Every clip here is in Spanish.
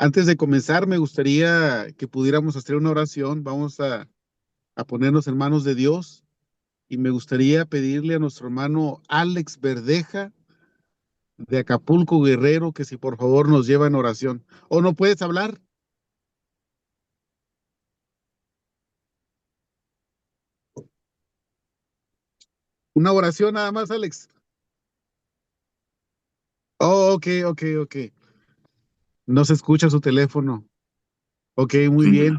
Antes de comenzar, me gustaría que pudiéramos hacer una oración. Vamos a ponernos en manos de Dios y me gustaría pedirle a nuestro hermano Alex Verdeja de Acapulco, Guerrero, que si por favor nos lleva en oración. ¿O no puedes hablar? Una oración nada más, Alex. Oh, ok, ok, ok. No se escucha su teléfono. Ok, muy Sí, bien,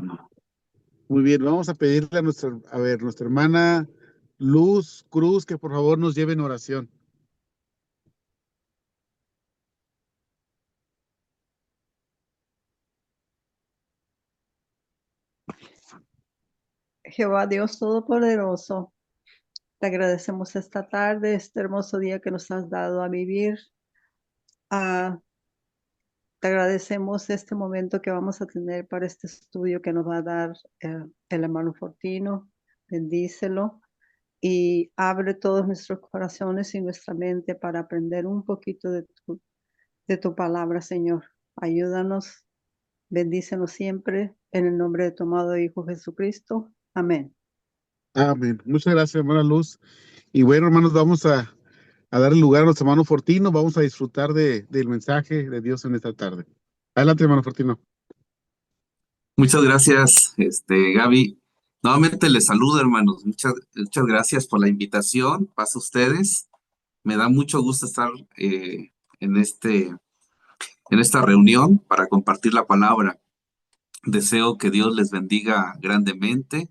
muy bien. Vamos a pedirle a nuestra hermana Luz Cruz que por favor nos lleve en oración. Jehová Dios Todopoderoso, te agradecemos esta tarde, este hermoso día que nos has dado a vivir. Ah, Te agradecemos este momento que vamos a tener para este estudio que nos va a dar el hermano Fortino. Bendícelo y abre todos nuestros corazones y nuestra mente para aprender un poquito de tu palabra, Señor. Ayúdanos, bendícenos siempre en el nombre de tu amado Hijo Jesucristo. Amén. Amén. Muchas gracias, hermana Luz. Y bueno, hermanos, a darle lugar a nuestro hermano Fortino. Vamos a disfrutar del mensaje de Dios en esta tarde. Adelante, hermano Fortino. muchas gracias, Gaby. Nuevamente les saludo, hermanos. Muchas gracias por la invitación. Pasa ustedes. Me da mucho gusto estar en en esta reunión para compartir la palabra. Deseo que Dios les bendiga grandemente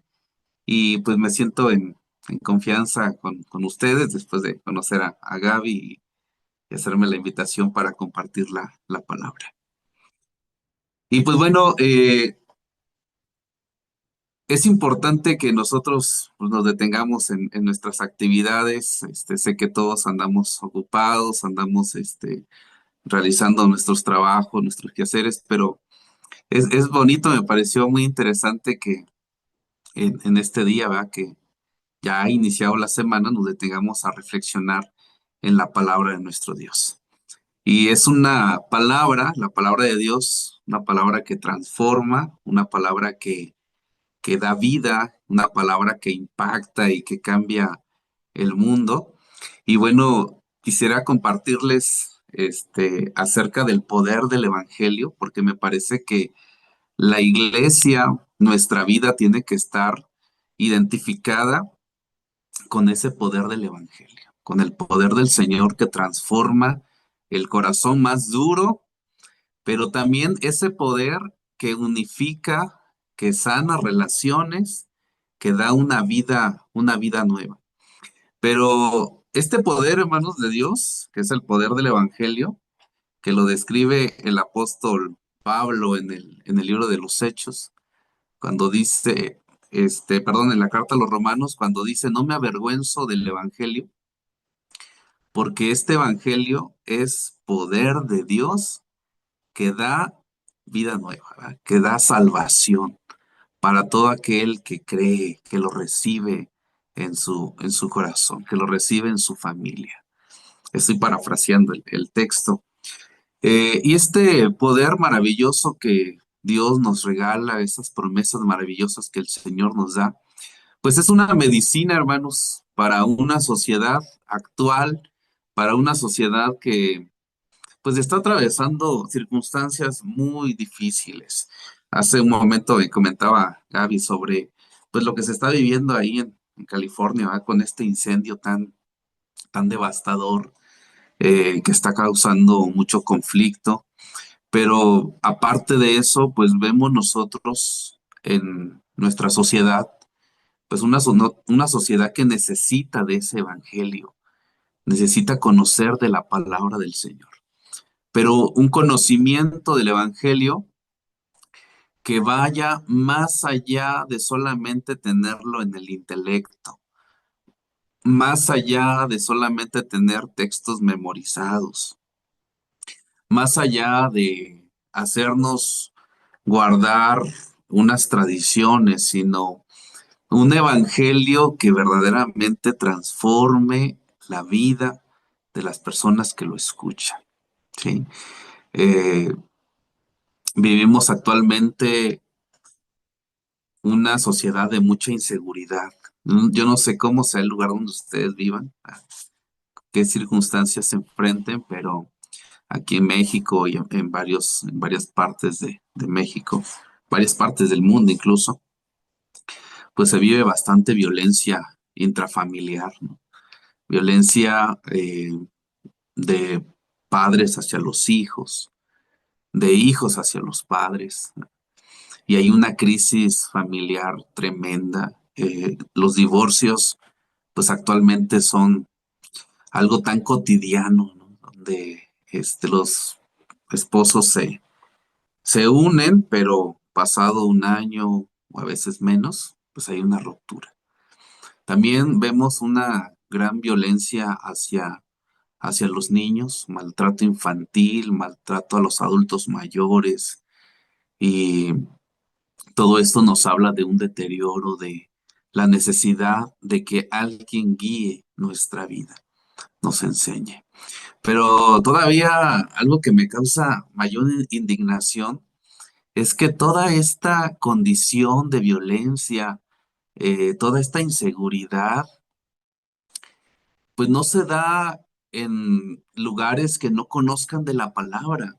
y pues me siento en confianza con ustedes después de conocer a Gaby y hacerme la invitación para compartir la palabra. Y pues bueno, es importante que nosotros pues, nos detengamos en nuestras actividades. Sé que todos andamos ocupados, andamos realizando nuestros trabajos, nuestros quehaceres, pero es bonito, me pareció muy interesante que en este día, ¿verdad? Que ya ha iniciado la semana, nos detengamos a reflexionar en la palabra de nuestro Dios. Y es una palabra, la palabra de Dios, una palabra que transforma, una palabra que da vida, una palabra que impacta y que cambia el mundo. Y bueno, quisiera compartirles acerca del poder del Evangelio, porque me parece que la iglesia, nuestra vida tiene que estar identificada con ese poder del Evangelio, con el poder del Señor que transforma el corazón más duro, pero también ese poder que unifica, que sana relaciones, que da una vida nueva. Pero este poder, hermanos de Dios, que es el poder del Evangelio, que lo describe el apóstol Pablo en el libro de los Hechos, cuando dice, perdón, en la carta a los Romanos, cuando dice, no me avergüenzo del Evangelio, porque este Evangelio es poder de Dios que da vida nueva, ¿verdad? Que da salvación para todo aquel que cree, que lo recibe en su corazón, que lo recibe en su familia. Estoy parafraseando el texto. Y este poder maravilloso que Dios nos regala, esas promesas maravillosas que el Señor nos da, pues es una medicina, hermanos, para una sociedad actual, para una sociedad que pues está atravesando circunstancias muy difíciles. Hace un momento me comentaba Gaby sobre pues lo que se está viviendo ahí en California, ¿verdad? Con este incendio tan devastador que está causando mucho conflicto. Pero aparte de eso, pues vemos nosotros en nuestra sociedad, pues una sociedad que necesita de ese evangelio, necesita conocer de la palabra del Señor, pero un conocimiento del evangelio que vaya más allá de solamente tenerlo en el intelecto, más allá de solamente tener textos memorizados, más allá de hacernos guardar unas tradiciones, sino un evangelio que verdaderamente transforme la vida de las personas que lo escuchan, ¿sí? Eh, Vivimos actualmente una sociedad de mucha inseguridad. Yo no sé cómo sea el lugar donde ustedes vivan, a qué circunstancias se enfrenten, pero aquí en México y en varias partes de México, varias partes del mundo incluso, pues se vive bastante violencia intrafamiliar, ¿no? Violencia de padres hacia los hijos, de hijos hacia los padres, ¿no? Y hay una crisis familiar tremenda. Los divorcios, pues actualmente son algo tan cotidiano, ¿no? Donde los esposos se unen, pero pasado un año o a veces menos, pues hay una ruptura. También vemos una gran violencia hacia los niños, maltrato infantil, maltrato a los adultos mayores, y todo esto nos habla de un deterioro, de la necesidad de que alguien guíe nuestra vida, nos enseñe. Pero todavía algo que me causa mayor indignación es que toda esta condición de violencia, toda esta inseguridad, pues no se da en lugares que no conozcan de la palabra,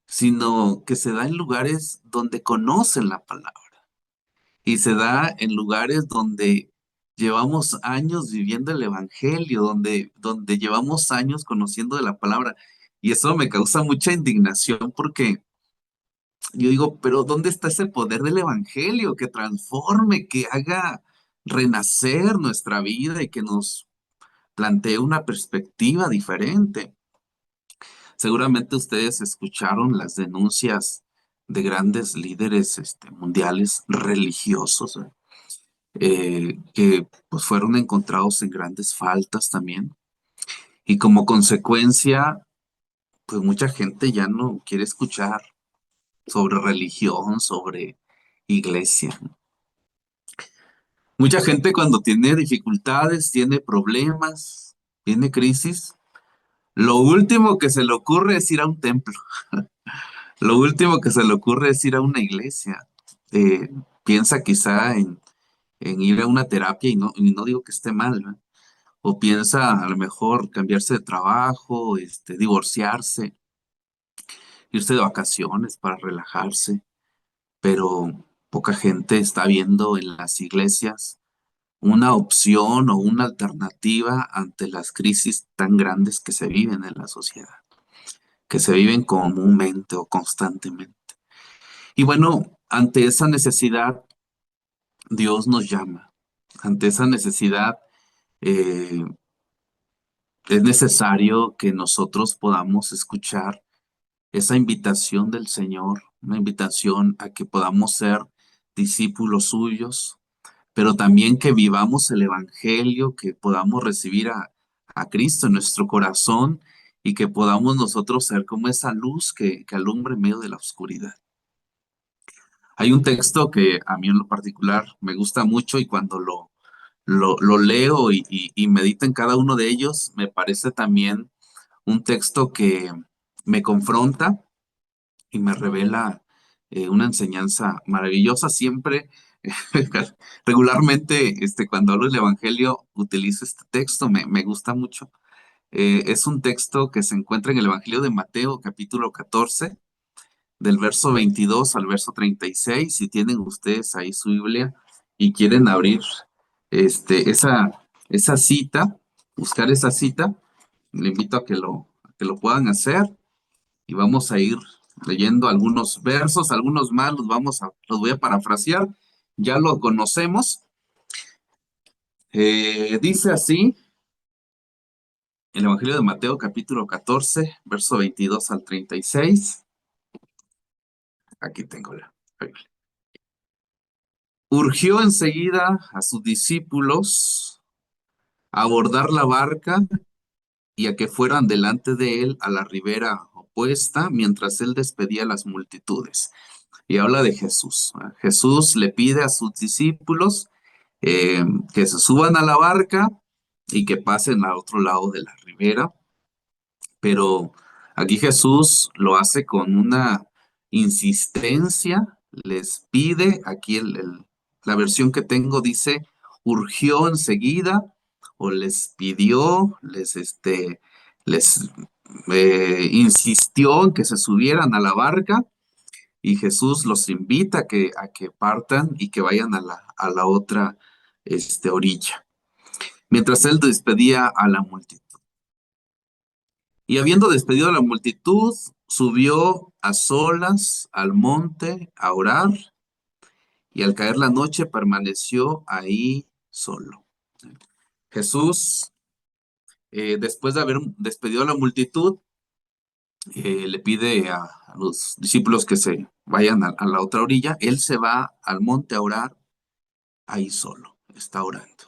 sino que se da en lugares donde conocen la palabra y se da en lugares donde llevamos años viviendo el evangelio, donde llevamos años conociendo de la palabra. Y eso me causa mucha indignación porque yo digo, pero ¿dónde está ese poder del evangelio que transforme, que haga renacer nuestra vida y que nos plantee una perspectiva diferente? Seguramente ustedes escucharon las denuncias de grandes líderes mundiales religiosos, que pues fueron encontrados en grandes faltas también. Y como consecuencia, pues mucha gente ya no quiere escuchar sobre religión, sobre iglesia. Mucha gente cuando tiene dificultades, tiene problemas, tiene crisis, lo último que se le ocurre es ir a un templo. Lo último que se le ocurre es ir a una iglesia. Eh, Piensa quizá en ir a una terapia y no digo que esté mal, ¿no? O piensa a lo mejor cambiarse de trabajo, divorciarse, irse de vacaciones para relajarse, pero poca gente está viendo en las iglesias una opción o una alternativa ante las crisis tan grandes que se viven en la sociedad, que se viven comúnmente o constantemente. Y bueno, ante esa necesidad, Dios nos llama. Ante esa necesidad, eh, es necesario que nosotros podamos escuchar esa invitación del Señor, una invitación a que podamos ser discípulos suyos, pero también que vivamos el Evangelio, que podamos recibir a Cristo en nuestro corazón y que podamos nosotros ser como esa luz que alumbra en medio de la oscuridad. Hay un texto que a mí en lo particular me gusta mucho y cuando lo leo y medito en cada uno de ellos, me parece también un texto que me confronta y me revela una enseñanza maravillosa. Siempre, regularmente, cuando hablo del Evangelio, utilizo este texto, me gusta mucho. Es un texto que se encuentra en el Evangelio de Mateo, capítulo 14, del verso 22 al verso 36. Si tienen ustedes ahí su Biblia y quieren abrir esa cita, buscar esa cita, le invito a que lo puedan hacer y vamos a ir leyendo algunos versos, algunos más los voy a parafrasear, ya lo conocemos. Dice así, el Evangelio de Mateo capítulo 14, verso 22 al 36. Aquí tengo la Biblia. Urgió enseguida a sus discípulos a abordar la barca y a que fueran delante de él a la ribera opuesta mientras él despedía a las multitudes. Y habla de Jesús. Jesús le pide a sus discípulos eh, que se suban a la barca y que pasen al otro lado de la ribera, pero aquí Jesús lo hace con una insistencia, les pide, aquí la versión que tengo dice, urgió enseguida, o les pidió, les insistió en que se subieran a la barca, y Jesús los invita a que partan y que vayan a la otra orilla, mientras él despedía a la multitud. Y habiendo despedido a la multitud, subió a solas al monte a orar, y al caer la noche permaneció ahí solo. Jesús, después de haber despedido a la multitud, le pide a los discípulos que se vayan a la otra orilla. Él se va al monte a orar ahí solo, está orando.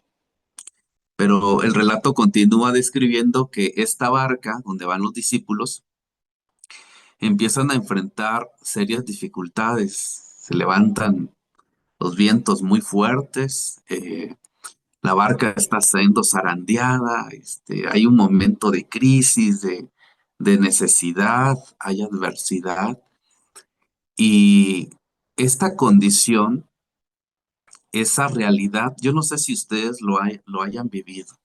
Pero el relato continúa describiendo que esta barca donde van los discípulos empiezan a enfrentar serias dificultades. Se levantan los vientos muy fuertes, la barca está siendo zarandeada, hay un momento de crisis, de necesidad, hay adversidad, y esta condición, esa realidad, yo no sé si ustedes lo hayan vivido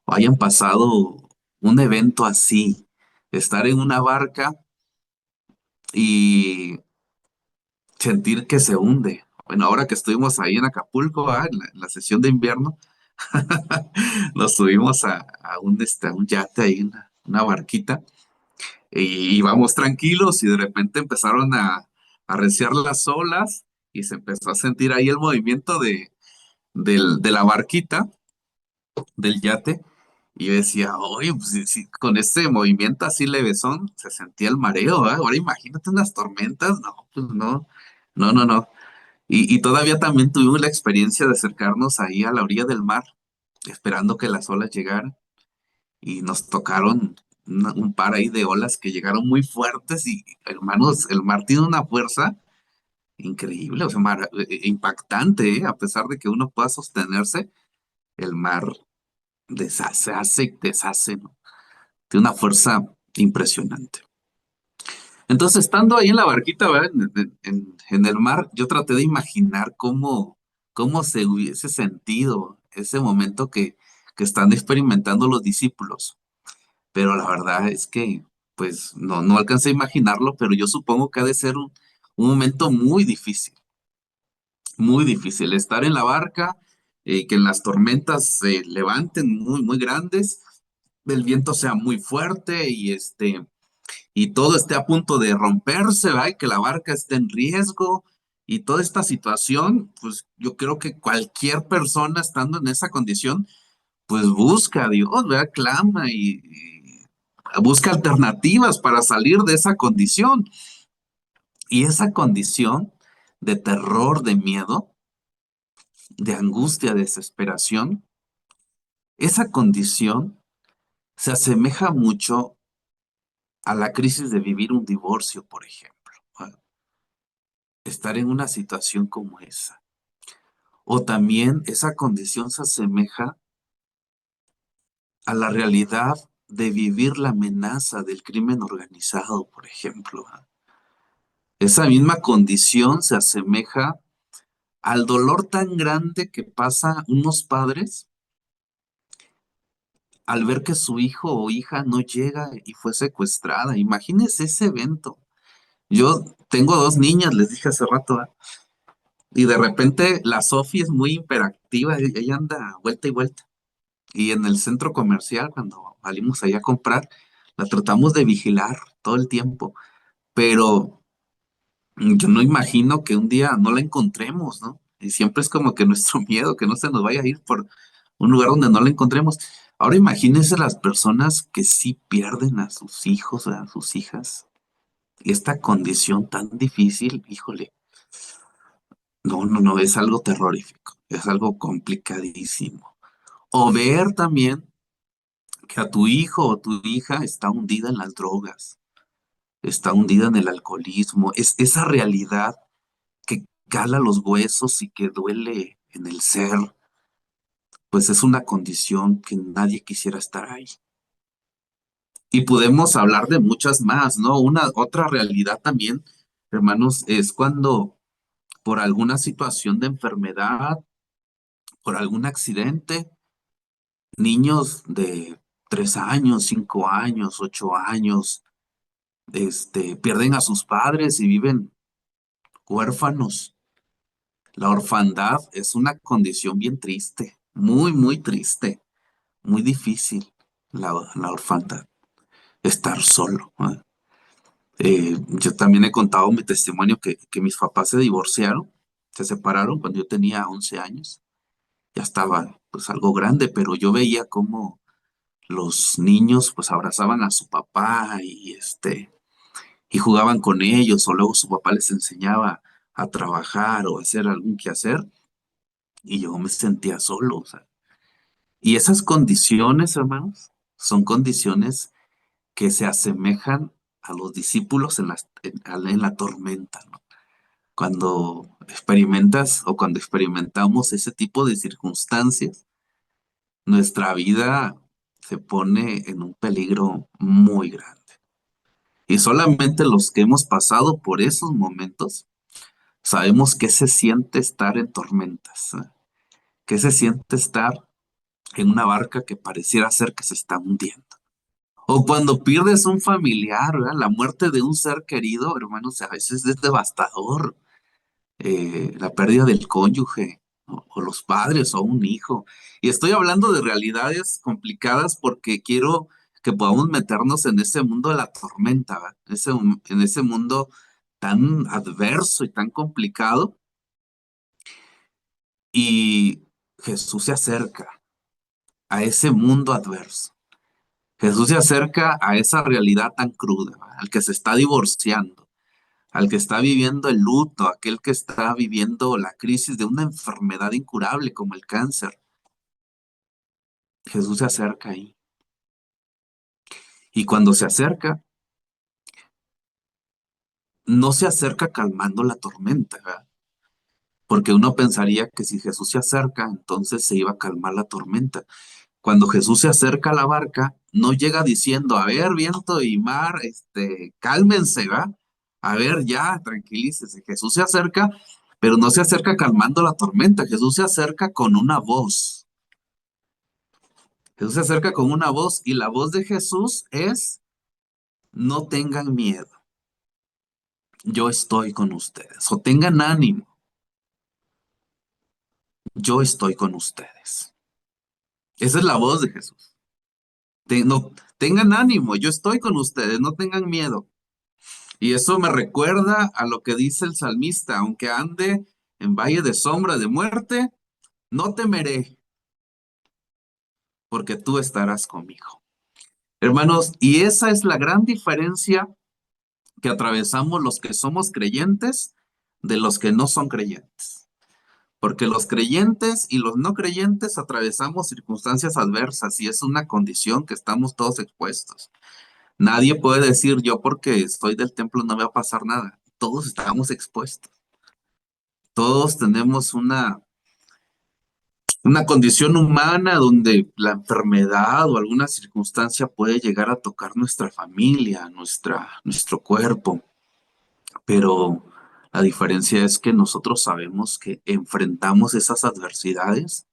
o hayan pasado un evento así, estar en una barca y sentir que se hunde. Bueno, ahora que estuvimos ahí en Acapulco, en la sesión de invierno, nos subimos a un yate ahí, una barquita, y íbamos tranquilos y de repente empezaron a arreciar las olas y se empezó a sentir ahí el movimiento de la barquita, del yate, y yo decía, oye, pues con ese movimiento así levesón se sentía el mareo, ¿verdad? Ahora imagínate unas tormentas, no, pues no, no, no, no. Y todavía también tuvimos la experiencia de acercarnos ahí a la orilla del mar, esperando que las olas llegaran, y nos tocaron un par ahí de olas que llegaron muy fuertes, y hermanos, el mar tiene una fuerza increíble, o sea, impactante, ¿eh? A pesar de que uno pueda sostenerse, el mar deshace, hace y deshace, ¿no? Tiene una fuerza impresionante. Entonces, estando ahí en la barquita, ¿verdad? En el mar, yo traté de imaginar cómo se hubiese sentido ese momento que están experimentando los discípulos. Pero la verdad es que, pues, no alcancé a imaginarlo, pero yo supongo que ha de ser un momento muy difícil estar en la barca, que las tormentas se levanten muy, muy grandes, el viento sea muy fuerte, y todo esté a punto de romperse, ¿verdad? Y que la barca esté en riesgo, y toda esta situación, pues yo creo que cualquier persona estando en esa condición, pues busca a Dios, ¿verdad? Clama y busca alternativas para salir de esa condición. Y esa condición de terror, de miedo, de angustia, de desesperación, esa condición se asemeja mucho a la crisis de vivir un divorcio, por ejemplo, ¿verdad? Estar en una situación como esa. O también esa condición se asemeja a la realidad de vivir la amenaza del crimen organizado, por ejemplo, ¿verdad? Esa misma condición se asemeja al dolor tan grande que pasa unos padres al ver que su hijo o hija no llega y fue secuestrada. Imagínense ese evento. Yo tengo dos niñas, les dije hace rato, ¿verdad? Y de repente la Sofi es muy hiperactiva, ella anda vuelta y vuelta. Y en el centro comercial, cuando salimos allá a comprar, la tratamos de vigilar todo el tiempo. Pero yo no imagino que un día no la encontremos, ¿no? Y siempre es como que nuestro miedo, que no se nos vaya a ir por un lugar donde no la encontremos. Ahora imagínense las personas que sí pierden a sus hijos, a sus hijas. Esta condición tan difícil, híjole, no, no, no, es algo terrorífico, es algo complicadísimo. O ver también que a tu hijo o tu hija está hundida en las drogas, está hundida en el alcoholismo, es esa realidad que cala los huesos y que duele en el ser, pues es una condición que nadie quisiera estar ahí. Y podemos hablar de muchas más, ¿no? Una otra realidad también hermanos, es cuando por alguna situación de enfermedad, por algún accidente, niños de 3 años, 5 años, 8 años, pierden a sus padres y viven huérfanos. La orfandad es una condición bien triste, muy, muy triste, muy difícil, la orfandad, estar solo, ¿eh? Yo también he contado mi testimonio que mis papás se divorciaron, se separaron cuando yo tenía 11 años. Ya estaba pues algo grande, pero yo veía cómo los niños pues abrazaban a su papá y jugaban con ellos, o luego su papá les enseñaba a trabajar o a hacer algún quehacer, y yo me sentía solo, o sea. Y esas condiciones, hermanos, son condiciones que se asemejan a los discípulos en la tormenta, ¿no? Cuando experimentas o cuando experimentamos ese tipo de circunstancias, nuestra vida se pone en un peligro muy grande. Y solamente los que hemos pasado por esos momentos sabemos qué se siente estar en tormentas, ¿eh? Qué se siente estar en una barca que pareciera ser que se está hundiendo. O cuando pierdes un familiar, ¿verdad? La muerte de un ser querido, hermanos, a veces es devastador. La pérdida del cónyuge, o los padres, o un hijo. Y estoy hablando de realidades complicadas porque quiero que podamos meternos en ese mundo de la tormenta, ¿verdad? En ese mundo tan adverso y tan complicado. Y Jesús se acerca a ese mundo adverso. Jesús se acerca a esa realidad tan cruda, ¿verdad? Al que se está divorciando, al que está viviendo el luto, aquel que está viviendo la crisis de una enfermedad incurable como el cáncer. Jesús se acerca ahí. Y cuando se acerca, no se acerca calmando la tormenta, ¿verdad? Porque uno pensaría que si Jesús se acerca, entonces se iba a calmar la tormenta. Cuando Jesús se acerca a la barca, no llega diciendo, a ver, viento y mar, cálmense, ¿va? A ver, ya, tranquilícese. Jesús se acerca, pero no se acerca calmando la tormenta. Jesús se acerca con una voz. Jesús se acerca con una voz y la voz de Jesús es, no tengan miedo, yo estoy con ustedes. O tengan ánimo, yo estoy con ustedes. Esa es la voz de Jesús. No, tengan ánimo, yo estoy con ustedes, no tengan miedo. Y eso me recuerda a lo que dice el salmista, aunque ande en valle de sombra de muerte, no temeré, porque tú estarás conmigo. Hermanos, y esa es la gran diferencia que atravesamos los que somos creyentes de los que no son creyentes. Porque los creyentes y los no creyentes atravesamos circunstancias adversas y es una condición que estamos todos expuestos. Nadie puede decir yo porque soy del templo no me va a pasar nada. Todos estamos expuestos. Todos tenemos una condición humana donde la enfermedad o alguna circunstancia puede llegar a tocar nuestra familia, nuestro cuerpo. Pero la diferencia es que nosotros sabemos que enfrentamos esas adversidades,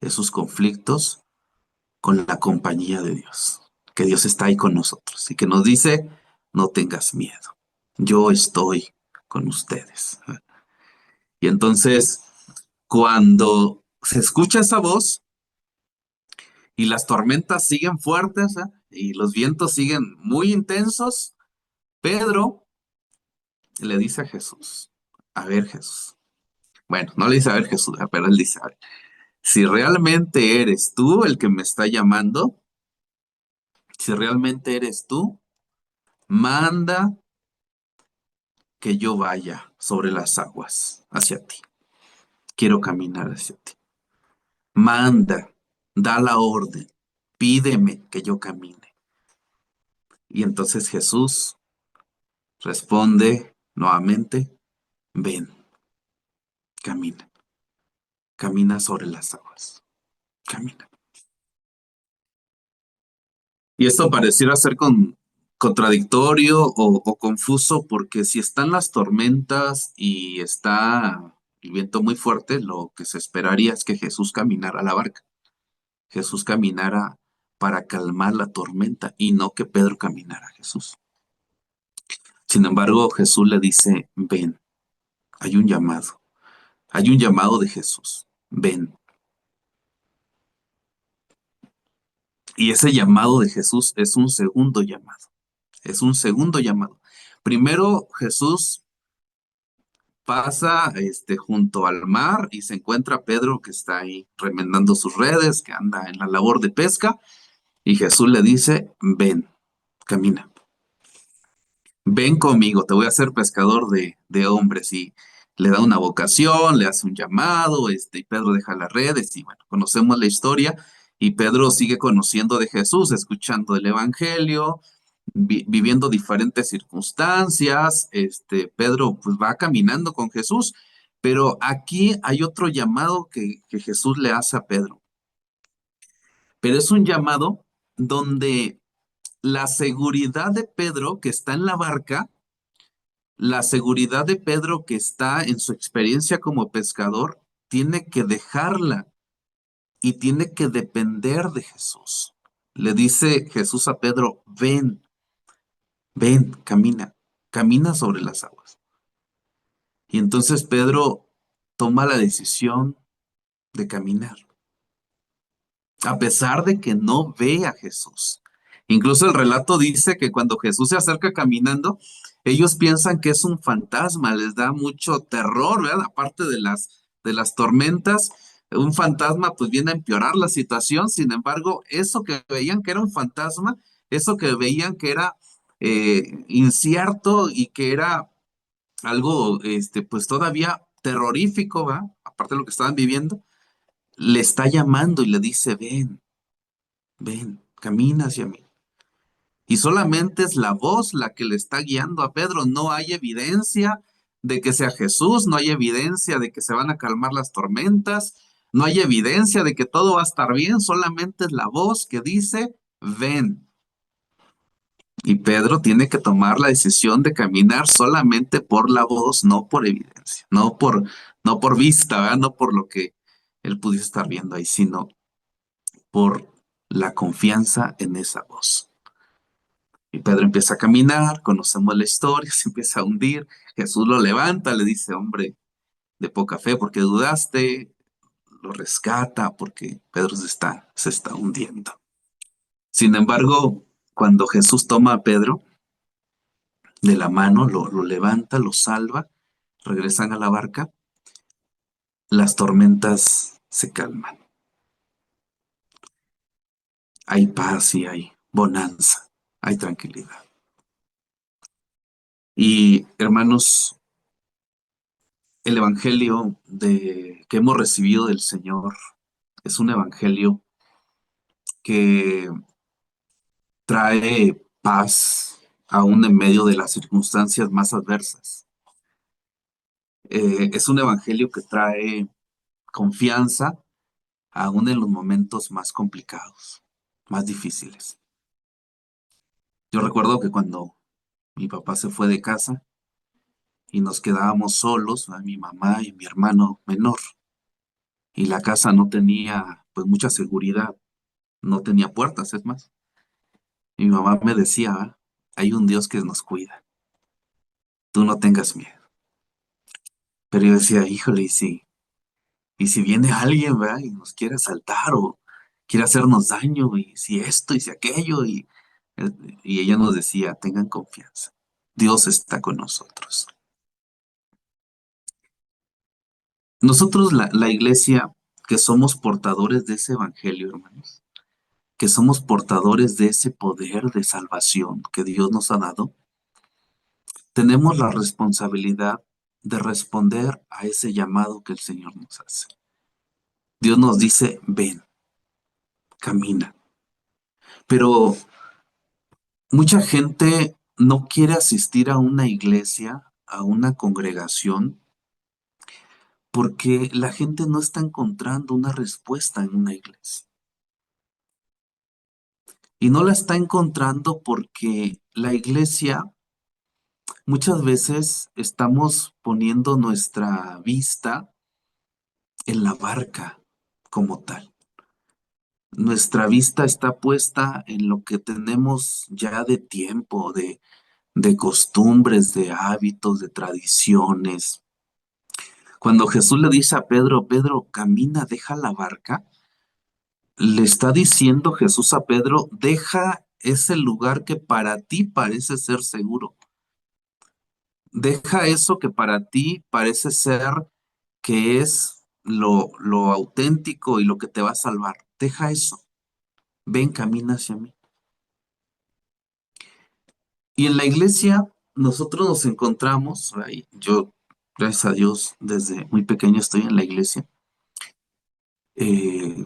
esos conflictos, con la compañía de Dios, que Dios está ahí con nosotros y que nos dice, no tengas miedo, yo estoy con ustedes. Y entonces, cuando se escucha esa voz y las tormentas siguen fuertes, y los vientos siguen muy intensos, Pedro le dice a Jesús, a ver Jesús, bueno, no le dice a ver Jesús, pero él dice, a ver, si realmente eres tú el que me está llamando, si realmente eres tú, manda que yo vaya sobre las aguas hacia ti. Quiero caminar hacia ti. Manda, da la orden, pídeme que yo camine. Y entonces Jesús responde nuevamente, ven, camina, camina sobre las aguas, camina. Y esto pareciera ser contradictorio o confuso, porque si están las tormentas y está el viento muy fuerte, lo que se esperaría es que Jesús caminara a la barca. Jesús caminara para calmar la tormenta y no que Pedro caminara a Jesús. Sin embargo, Jesús le dice, ven, hay un llamado de Jesús, ven. Y ese llamado de Jesús es un segundo llamado, es un segundo llamado. Primero, Jesús pasa junto al mar y se encuentra a Pedro que está ahí remendando sus redes, que anda en la labor de pesca, y Jesús le dice, ven, camina. Ven conmigo, te voy a hacer pescador de hombres. Y le da una vocación, le hace un llamado, y Pedro deja las redes y bueno, conocemos la historia y Pedro sigue conociendo de Jesús, escuchando el Evangelio, viviendo diferentes circunstancias. Pedro pues va caminando con Jesús, pero aquí hay otro llamado que Jesús le hace a Pedro. Pero es un llamado donde la seguridad de Pedro que está en la barca, la seguridad de Pedro que está en su experiencia como pescador, tiene que dejarla y tiene que depender de Jesús. Le dice Jesús a Pedro, ven, ven, camina, camina sobre las aguas. Y entonces Pedro toma la decisión de caminar, a pesar de que no ve a Jesús. Incluso el relato dice que cuando Jesús se acerca caminando, ellos piensan que es un fantasma, les da mucho terror, ¿verdad? Aparte de las tormentas, un fantasma pues viene a empeorar la situación. Sin embargo, eso que veían que era un fantasma, eso que veían que era incierto y que era algo pues todavía terrorífico, ¿verdad? Aparte de lo que estaban viviendo, le está llamando y le dice, ven, ven, camina hacia mí. Y solamente es la voz la que le está guiando a Pedro. No hay evidencia de que sea Jesús, no hay evidencia de que se van a calmar las tormentas, no hay evidencia de que todo va a estar bien, solamente es la voz que dice, ven. Y Pedro tiene que tomar la decisión de caminar solamente por la voz, no por evidencia, no por vista, ¿verdad? No por lo que él pudiese estar viendo ahí, sino por la confianza en esa voz. Y Pedro empieza a caminar, conocemos la historia, se empieza a hundir, Jesús lo levanta, le dice, hombre de poca fe, ¿porque dudaste? Lo rescata porque Pedro se está hundiendo. Sin embargo, cuando Jesús toma a Pedro de la mano, lo levanta, lo salva, regresan a la barca, las tormentas se calman. Hay paz y hay bonanza, hay tranquilidad. Y hermanos, el evangelio que hemos recibido del Señor es un evangelio que trae paz aún en medio de las circunstancias más adversas. Es un evangelio que trae confianza aún en los momentos más complicados, más difíciles. Yo recuerdo que cuando mi papá se fue de casa y nos quedábamos solos, mi mamá y mi hermano menor, y la casa no tenía pues mucha seguridad, no tenía puertas, es más. Mi mamá me decía, hay un Dios que nos cuida, tú no tengas miedo. Pero yo decía, híjole, y si viene alguien, ¿verdad? Y nos quiere asaltar o quiere hacernos daño, y si esto y si aquello, eh, y ella nos decía, tengan confianza, Dios está con nosotros. Nosotros, la iglesia, que somos portadores de ese evangelio, hermanos, que somos portadores de ese poder de salvación que Dios nos ha dado, tenemos la responsabilidad de responder a ese llamado que el Señor nos hace. Dios nos dice, ven, camina. Pero mucha gente no quiere asistir a una iglesia, a una congregación, porque la gente no está encontrando una respuesta en una iglesia. y no la está encontrando porque la iglesia muchas veces estamos poniendo nuestra vista en la barca como tal. Nuestra vista está puesta en lo que tenemos ya de tiempo, de costumbres, de hábitos, de tradiciones. Cuando Jesús le dice a Pedro, Pedro, camina, deja la barca, le está diciendo Jesús a Pedro, deja ese lugar que para ti parece ser seguro. Deja eso que para ti parece ser que es lo auténtico y lo que te va a salvar. Deja eso. Ven, camina hacia mí. Y en la iglesia nosotros nos encontramos, ahí, yo, gracias a Dios, desde muy pequeño estoy en la iglesia. Eh,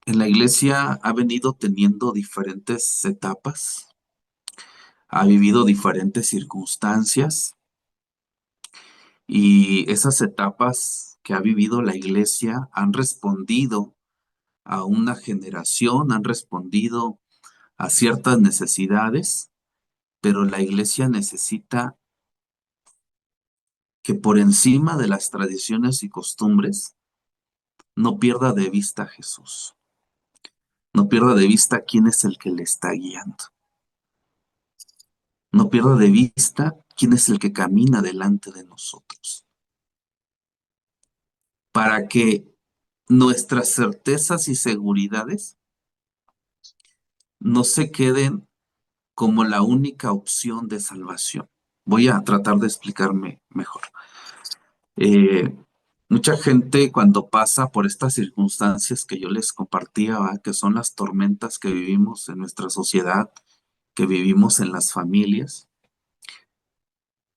en la iglesia ha venido teniendo diferentes etapas, ha vivido diferentes circunstancias y esas etapas que ha vivido la iglesia han respondido a una generación, han respondido a ciertas necesidades, pero la iglesia necesita que por encima de las tradiciones y costumbres no pierda de vista a Jesús, no pierda de vista quién es el que le está guiando, no pierda de vista quién es el que camina delante de nosotros, para que nuestras certezas y seguridades no se queden como la única opción de salvación. Voy a tratar de explicarme mejor. Eh, Mucha gente cuando pasa por estas circunstancias que yo les compartía, ¿va? Que son las tormentas que vivimos en nuestra sociedad, que vivimos en las familias,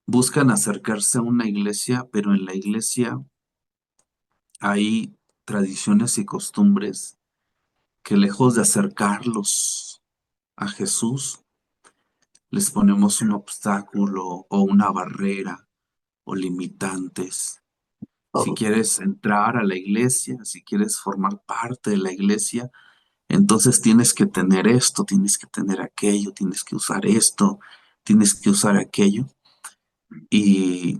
buscan acercarse a una iglesia, pero en la iglesia hay tradiciones y costumbres que lejos de acercarlos a Jesús, les ponemos un obstáculo o una barrera o limitantes. Si quieres entrar a la iglesia, si quieres formar parte de la iglesia, entonces tienes que tener esto, tienes que tener aquello, tienes que usar esto, tienes que usar aquello y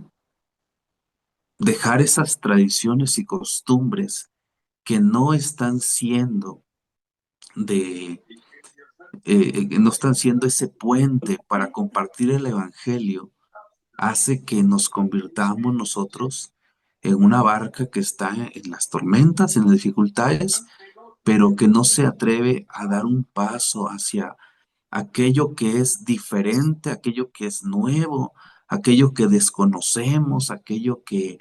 dejar esas tradiciones y costumbres que no están siendo de, no están siendo ese puente para compartir el evangelio, hace que nos convirtamos nosotros en una barca que está en las tormentas, en las dificultades, pero que no se atreve a dar un paso hacia aquello que es diferente, aquello que es nuevo, aquello que desconocemos, aquello que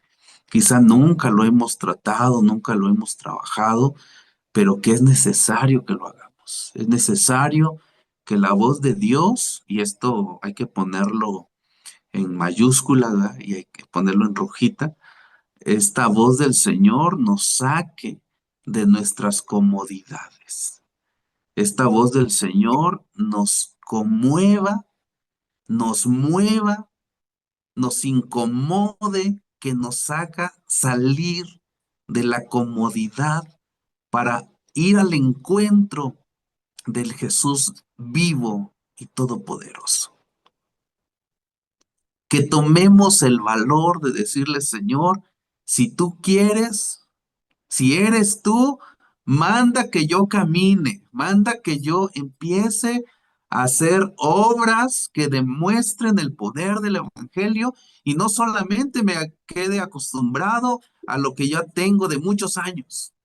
quizá nunca lo hemos tratado, nunca lo hemos trabajado, pero que es necesario que lo hagamos. Es necesario que la voz de Dios, y esto hay que ponerlo en mayúscula, ¿verdad? Y hay que ponerlo en rojita, esta voz del Señor nos saque de nuestras comodidades. Esta voz del Señor nos conmueva, nos mueva, nos incomode, que nos haga salir de la comodidad para ir al encuentro del Jesús vivo y todopoderoso. Que tomemos el valor de decirle, Señor, si tú quieres, si eres tú, manda que yo camine, manda que yo empiece a hacer obras que demuestren el poder del Evangelio y no solamente me quede acostumbrado a lo que ya tengo de muchos años,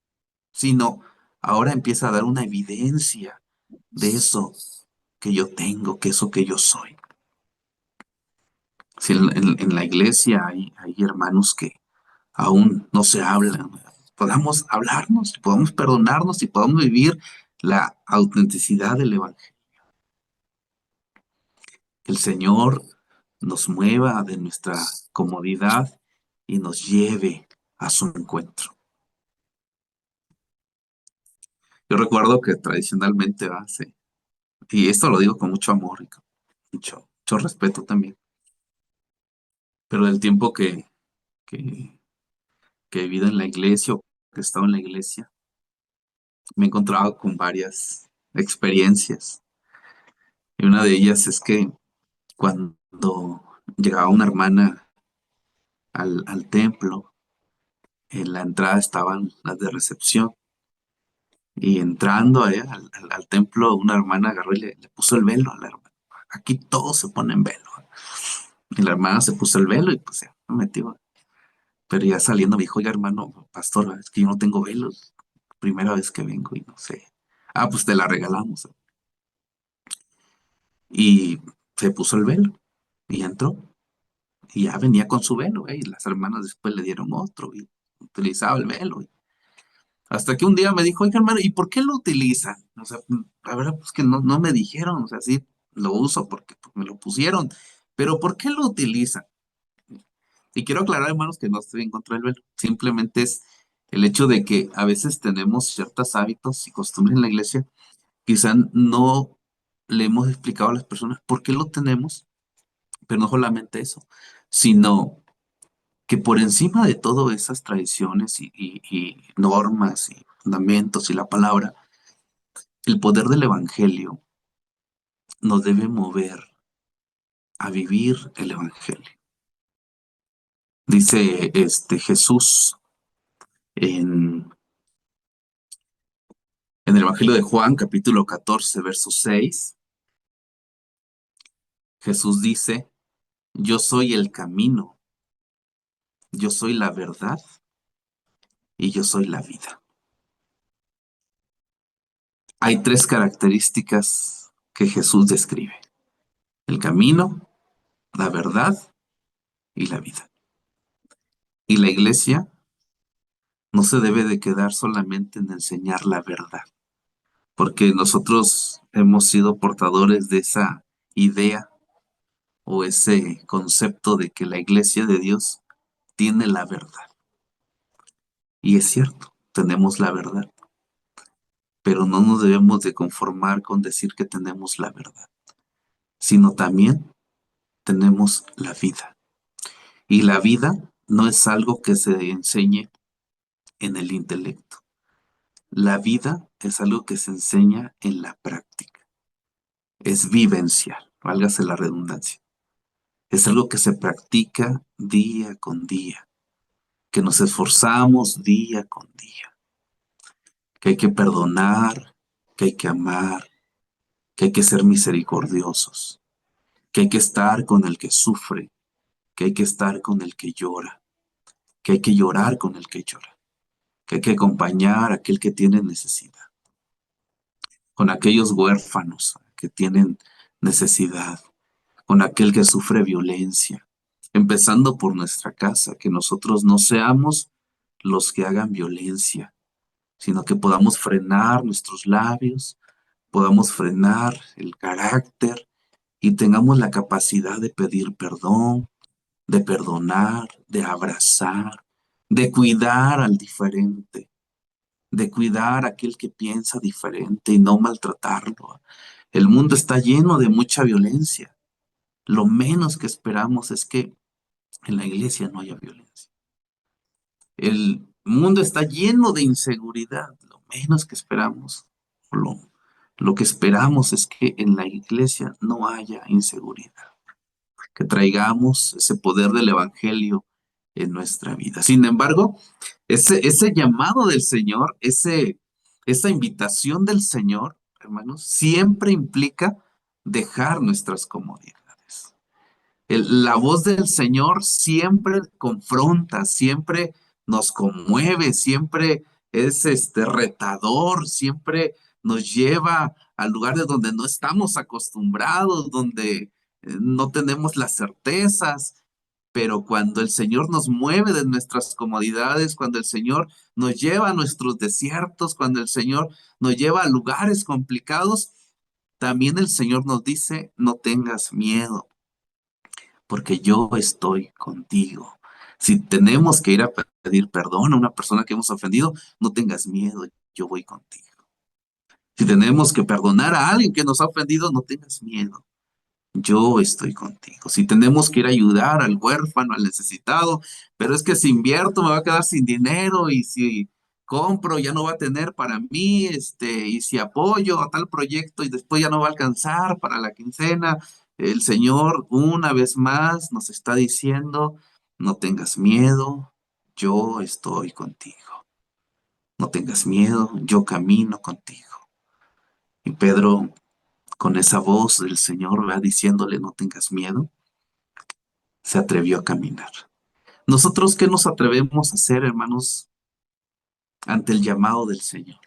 sino ahora empieza a dar una evidencia de eso que yo tengo, que eso que yo soy. Si en la iglesia hay hermanos que aún no se hablan, podamos hablarnos, podamos perdonarnos y podamos vivir la autenticidad del Evangelio. Que el Señor nos mueva de nuestra comodidad y nos lleve a su encuentro. Yo recuerdo que tradicionalmente hace, y esto lo digo con mucho amor y con mucho respeto también, pero del tiempo que, que he vivido en la iglesia o que he estado en la iglesia, me he encontrado con varias experiencias. Y una de ellas es que cuando llegaba una hermana al templo, en la entrada estaban las de recepción. Y entrando al templo, una hermana agarró y le puso el velo a la hermana. Aquí todos se ponen velo. Y la hermana se puso el velo y pues ya me metió. Pero ya saliendo me dijo, oiga, hermano, pastor, es que yo no tengo velos. Primera vez que vengo y no sé. Ah, pues te la regalamos. Y se puso el velo y entró. Y ya venía con su velo, y las hermanas después le dieron otro y utilizaba el velo. Hasta que un día me dijo, oiga, hermano, ¿y por qué lo utilizan? O sea, la verdad, pues que no me dijeron, o sea, sí, lo uso porque pues, me lo pusieron, pero ¿por qué lo utilizan? Y quiero aclarar, hermanos, que no estoy en contra del velo, simplemente es el hecho de que a veces tenemos ciertos hábitos y costumbres en la iglesia, quizá no le hemos explicado a las personas por qué lo tenemos, pero no solamente eso, sino que por encima de todas esas tradiciones y normas y fundamentos y la palabra, el poder del evangelio nos debe mover a vivir el evangelio. Dice Jesús en, en el Evangelio de Juan, capítulo 14, verso 6. Jesús dice, yo soy el camino, yo soy la verdad y yo soy la vida. Hay tres características que Jesús describe: el camino, la verdad y la vida. Y la iglesia no se debe de quedar solamente en enseñar la verdad, porque nosotros hemos sido portadores de esa idea o ese concepto de que la iglesia de Dios tiene la verdad. Y es cierto, tenemos la verdad, pero no nos debemos de conformar con decir que tenemos la verdad, sino también tenemos la vida. Y la vida no es algo que se enseñe en el intelecto. La vida es algo que se enseña en la práctica. Es vivencial, válgase la redundancia. Es algo que se practica día con día, que nos esforzamos día con día, que hay que perdonar, que hay que amar, que hay que ser misericordiosos, que hay que estar con el que sufre, que hay que estar con el que llora, que hay que llorar con el que llora, que hay que acompañar a aquel que tiene necesidad, con aquellos huérfanos que tienen necesidad, con aquel que sufre violencia, empezando por nuestra casa, que nosotros no seamos los que hagan violencia, sino que podamos frenar nuestros labios, podamos frenar el carácter y tengamos la capacidad de pedir perdón, de perdonar, de abrazar, de cuidar al diferente, de cuidar a aquel que piensa diferente y no maltratarlo. El mundo está lleno de mucha violencia. Lo menos que esperamos es que en la iglesia no haya violencia. El mundo está lleno de inseguridad. Lo menos que esperamos, lo que esperamos es que en la iglesia no haya inseguridad, que traigamos ese poder del evangelio en nuestra vida. Sin embargo, ese llamado del Señor, esa invitación del Señor, hermanos, siempre implica dejar nuestras comodidades. La voz del Señor siempre confronta, siempre nos conmueve, siempre es retador, siempre nos lleva a lugares donde no estamos acostumbrados, donde no tenemos las certezas, pero cuando el Señor nos mueve de nuestras comodidades, cuando el Señor nos lleva a nuestros desiertos, cuando el Señor nos lleva a lugares complicados, también el Señor nos dice, no tengas miedo, porque yo estoy contigo. Si tenemos que ir a pedir perdón a una persona que hemos ofendido, no tengas miedo, yo voy contigo. Si tenemos que perdonar a alguien que nos ha ofendido, no tengas miedo, yo estoy contigo. Si tenemos que ir a ayudar al huérfano, al necesitado, pero es que si invierto me va a quedar sin dinero y si compro, ya no va a tener para mí, y si apoyo a tal proyecto y después ya no va a alcanzar para la quincena, el Señor una vez más nos está diciendo, no tengas miedo, yo estoy contigo. No tengas miedo, yo camino contigo. Y Pedro, con esa voz del Señor, va diciéndole, no tengas miedo, se atrevió a caminar. ¿Nosotros qué nos atrevemos a hacer, hermanos, ante el llamado del Señor?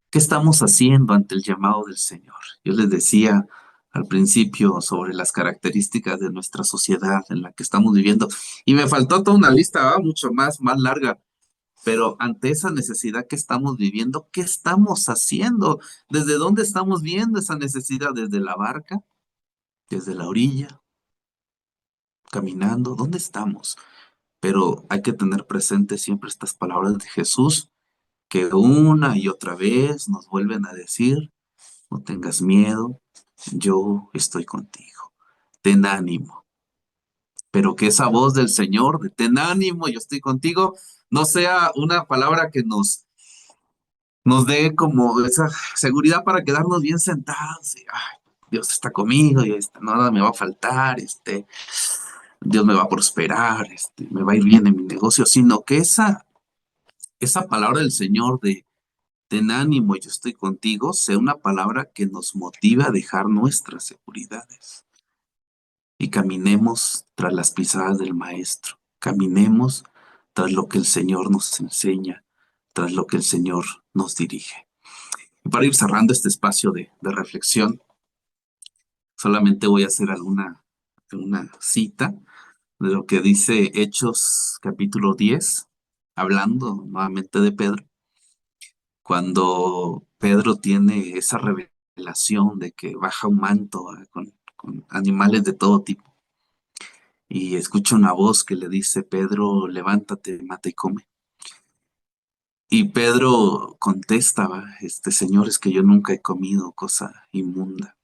¿Qué estamos haciendo ante el llamado del Señor? Yo les decía al principio sobre las características de nuestra sociedad en la que estamos viviendo, y me faltó toda una lista, mucho más larga, pero ante esa necesidad que estamos viviendo, ¿qué estamos haciendo? ¿Desde dónde estamos viendo esa necesidad? ¿Desde la barca? ¿Desde la orilla? ¿Caminando? ¿Dónde estamos? Pero hay que tener presente siempre estas palabras de Jesús que una y otra vez nos vuelven a decir, no tengas miedo, yo estoy contigo, ten ánimo. Pero que esa voz del Señor de ten ánimo, yo estoy contigo, no sea una palabra que nos dé como esa seguridad para quedarnos bien sentados y, ay, Dios está conmigo y nada me va a faltar, Dios me va a prosperar, me va a ir bien en mi negocio, sino que esa palabra del Señor de ten ánimo, yo estoy contigo, sea una palabra que nos motive a dejar nuestras seguridades y caminemos tras las pisadas del Maestro, caminemos tras lo que el Señor nos enseña, tras lo que el Señor nos dirige. Y para ir cerrando este espacio de reflexión, solamente voy a hacer una cita de lo que dice Hechos capítulo 10, hablando nuevamente de Pedro, cuando Pedro tiene esa revelación de que baja un manto con animales de todo tipo y escucha una voz que le dice, Pedro, levántate, mata y come. Y Pedro contesta, Señor, es que yo nunca he comido cosa inmunda.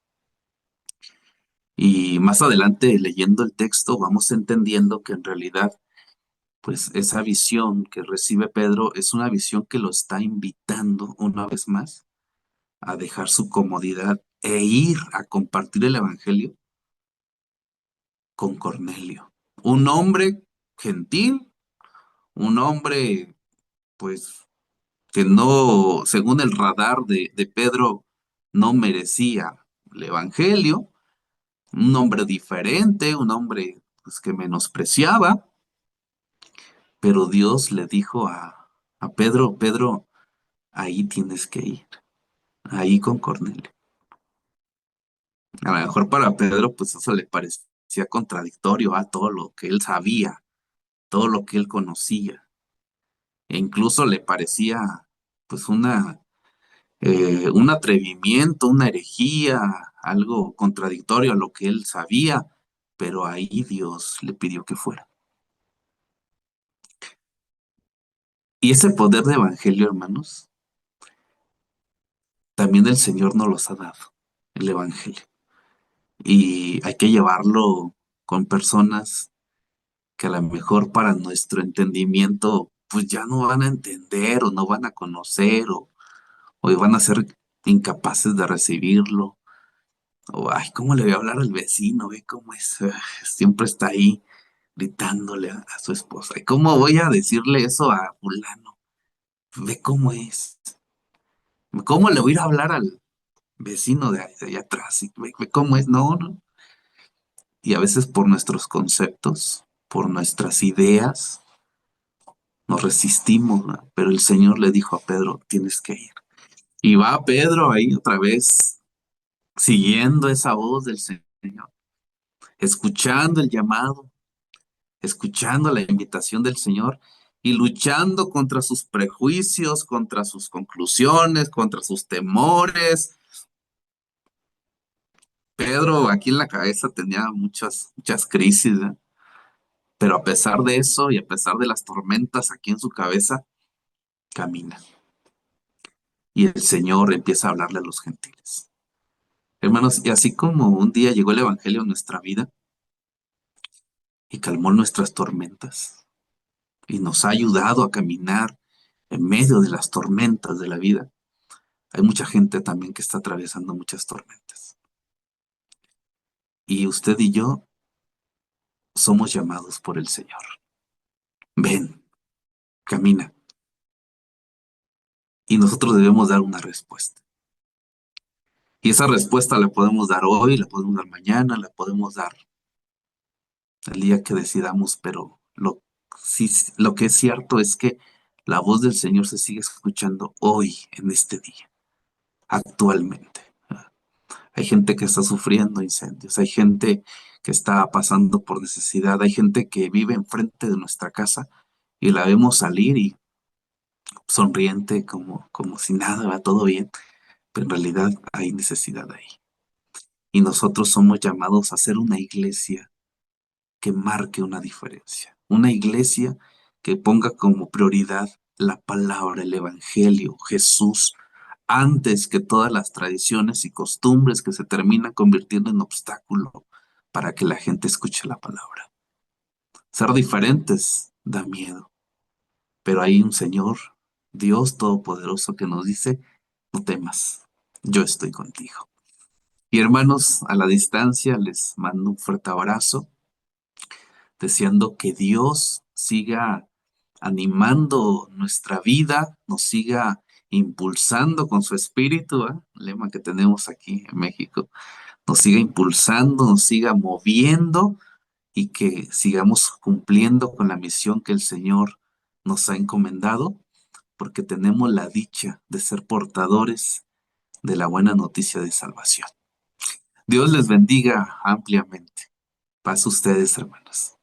Y más adelante, leyendo el texto, vamos entendiendo que en realidad, pues esa visión que recibe Pedro es una visión que lo está invitando una vez más a dejar su comodidad e ir a compartir el evangelio con Cornelio. Un hombre gentil, un hombre, pues, que no, según el radar de Pedro, no merecía el evangelio, un hombre diferente, un hombre pues, que menospreciaba, pero Dios le dijo a Pedro, Pedro, ahí tienes que ir, ahí con Cornelio. A lo mejor para Pedro, pues eso le parecía contradictorio a todo lo que él sabía, todo lo que él conocía, e incluso le parecía pues un atrevimiento, una herejía, algo contradictorio a lo que él sabía, pero ahí Dios le pidió que fuera. Y ese poder de evangelio, hermanos, también el Señor nos los ha dado, el evangelio. Y hay que llevarlo con personas que a lo mejor para nuestro entendimiento, pues ya no van a entender o no van a conocer o van a ser incapaces de recibirlo. O, ay, ¿cómo le voy a hablar al vecino? Ve cómo es, siempre está ahí gritándole a su esposa. ¿Y cómo voy a decirle eso a fulano? Ve cómo es. ¿Cómo le voy a ir a hablar al vecino de allá atrás? Y ve cómo es. No, no. Y a veces por nuestros conceptos, por nuestras ideas, nos resistimos, ¿no? Pero el Señor le dijo a Pedro, tienes que ir. Y va Pedro ahí otra vez, siguiendo esa voz del Señor, escuchando el llamado, escuchando la invitación del Señor y luchando contra sus prejuicios, contra sus conclusiones, contra sus temores. Pedro aquí en la cabeza tenía muchas crisis, ¿eh? Pero a pesar de eso y a pesar de las tormentas aquí en su cabeza, camina. Y el Señor empieza a hablarle a los gentiles. Hermanos, y así como un día llegó el Evangelio a nuestra vida y calmó nuestras tormentas y nos ha ayudado a caminar en medio de las tormentas de la vida, hay mucha gente también que está atravesando muchas tormentas. Y usted y yo somos llamados por el Señor. Ven, camina. Y nosotros debemos dar una respuesta. Y esa respuesta la podemos dar hoy, la podemos dar mañana, la podemos dar el día que decidamos, pero sí, lo que es cierto es que la voz del Señor se sigue escuchando hoy, en este día, actualmente. Hay gente que está sufriendo incendios, hay gente que está pasando por necesidad, hay gente que vive enfrente de nuestra casa y la vemos salir y sonriente como si nada, va todo bien, pero en realidad hay necesidad ahí. Y nosotros somos llamados a ser una iglesia que marque una diferencia, una iglesia que ponga como prioridad la palabra, el evangelio, Jesús, antes que todas las tradiciones y costumbres que se terminan convirtiendo en obstáculo para que la gente escuche la palabra. Ser diferentes da miedo, pero hay un Señor, Dios Todopoderoso, que nos dice, no temas, yo estoy contigo. Y hermanos, a la distancia les mando un fuerte abrazo, deseando que Dios siga animando nuestra vida, nos siga impulsando con su espíritu, lema que tenemos aquí en México, nos siga impulsando, nos siga moviendo y que sigamos cumpliendo con la misión que el Señor nos ha encomendado, porque tenemos la dicha de ser portadores de la buena noticia de salvación. Dios les bendiga ampliamente. Paz a ustedes, hermanos.